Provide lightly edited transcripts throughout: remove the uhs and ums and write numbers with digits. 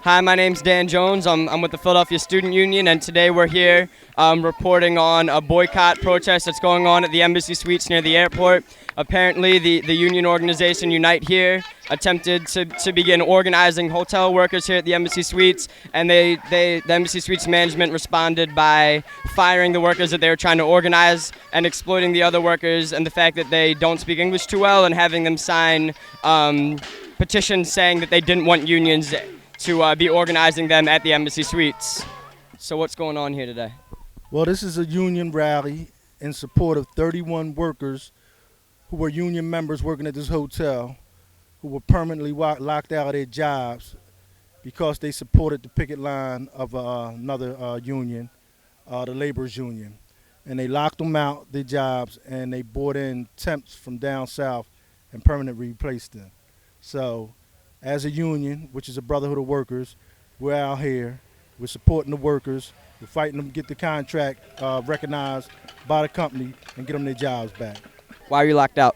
Hi, my name's Dan Jones. I'm with the Philadelphia Student Union, and today we're here reporting on a boycott protest that's going on at the Embassy Suites near the airport. Apparently, the union organization Unite Here attempted to begin organizing hotel workers here at the Embassy Suites, and the Embassy Suites management responded by firing the workers that they were trying to organize and exploiting the other workers and the fact that they don't speak English too well and having them sign petitions saying that they didn't want unions to be organizing them at the Embassy Suites. So what's going on here today? Well, this is a union rally in support of 31 workers who were union members working at this hotel who were permanently locked out of their jobs because they supported the picket line of another union, the laborers union. And they locked them out their jobs, and they brought in temps from down south and permanently replaced them. So as a union, which is a brotherhood of workers, we're out here, we're supporting the workers, we're fighting them to get the contract recognized by the company and get them their jobs back. Why are you locked out?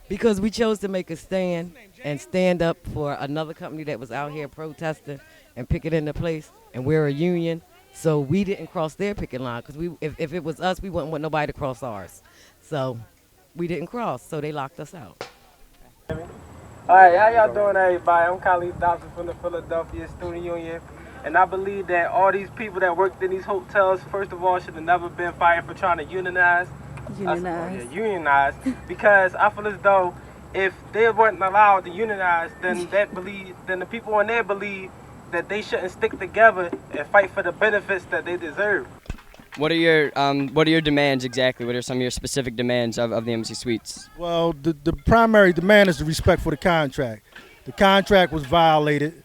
Because we chose to make a stand and stand up for another company that was out here protesting and picketing the place, and we're a union, so we didn't cross their picket line, because if it was us, we wouldn't want nobody to cross ours. So we didn't cross, so they locked us out. All right, how y'all doing, everybody? I'm Khalid Dobson from the Philadelphia Student Union, and I believe that all these people that worked in these hotels, first of all, should have never been fired for trying to unionize. Unionize, because I feel as though if they weren't allowed to unionize, then the people in there believe that they shouldn't stick together and fight for the benefits that they deserve. What are your demands exactly? What are some of your specific demands of the Embassy Suites? Well, the primary demand is the respect for the contract. The contract was violated.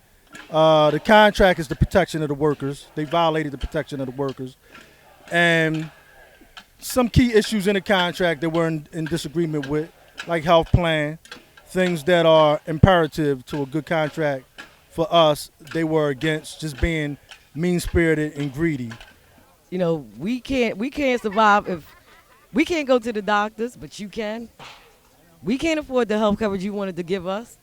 The contract is the protection of the workers. They violated the protection of the workers. And some key issues in the contract that we're in disagreement with, like health plan, things that are imperative to a good contract for us, they were against, just being mean-spirited and greedy. You know, we can't survive if we can't go to the doctors, but you can. We can't afford the health coverage you wanted to give us.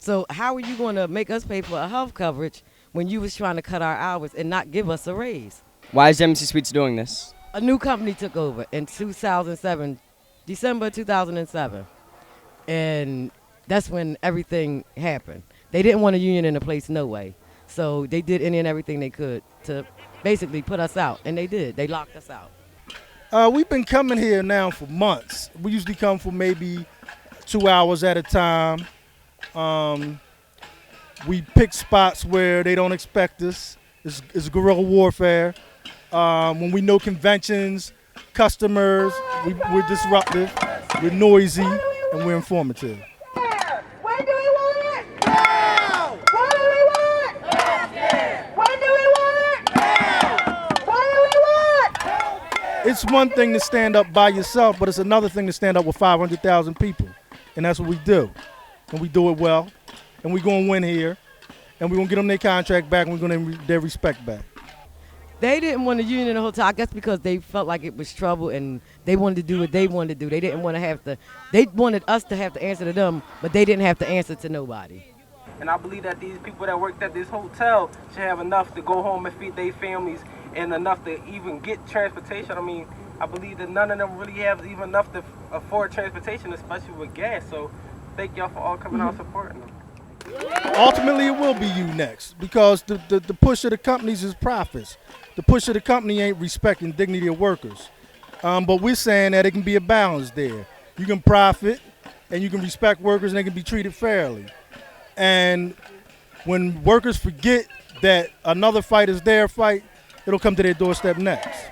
So how are you going to make us pay for a health coverage when you was trying to cut our hours and not give us a raise? Why is Embassy Suites doing this? A new company took over in 2007, December 2007. And that's when everything happened. They didn't want a union in the place, no way. So they did any and everything they could to basically put us out, and they did. They locked us out. We've been coming here now for months. We usually come for maybe 2 hours at a time. We pick spots where they don't expect us. It's guerrilla warfare. When we know conventions, customers, we're disruptive, we're noisy, and we're informative. When do we want it? Now! What do we want? Healthcare! When do we want it? Now! What do we want? It's one thing to stand up by yourself, but it's another thing to stand up with 500,000 people. And that's what we do. And we do it well. And we're going to win here. And we're going to get them their contract back, and we're going to get their respect back. They didn't want a union in the hotel, I guess because they felt like it was trouble and they wanted to do what they wanted to do. They didn't want to have to, they wanted us to have to answer to them, but they didn't have to answer to nobody. And I believe that these people that worked at this hotel should have enough to go home and feed their families and enough to even get transportation. I mean, I believe that none of them really have even enough to afford transportation, especially with gas. So thank y'all for all coming out and supporting them. Ultimately, it will be you next, because the push of the companies is profits. The push of the company ain't respecting dignity of workers. But we're saying that it can be a balance there. You can profit and you can respect workers and they can be treated fairly. And when workers forget that another fight is their fight, it'll come to their doorstep next.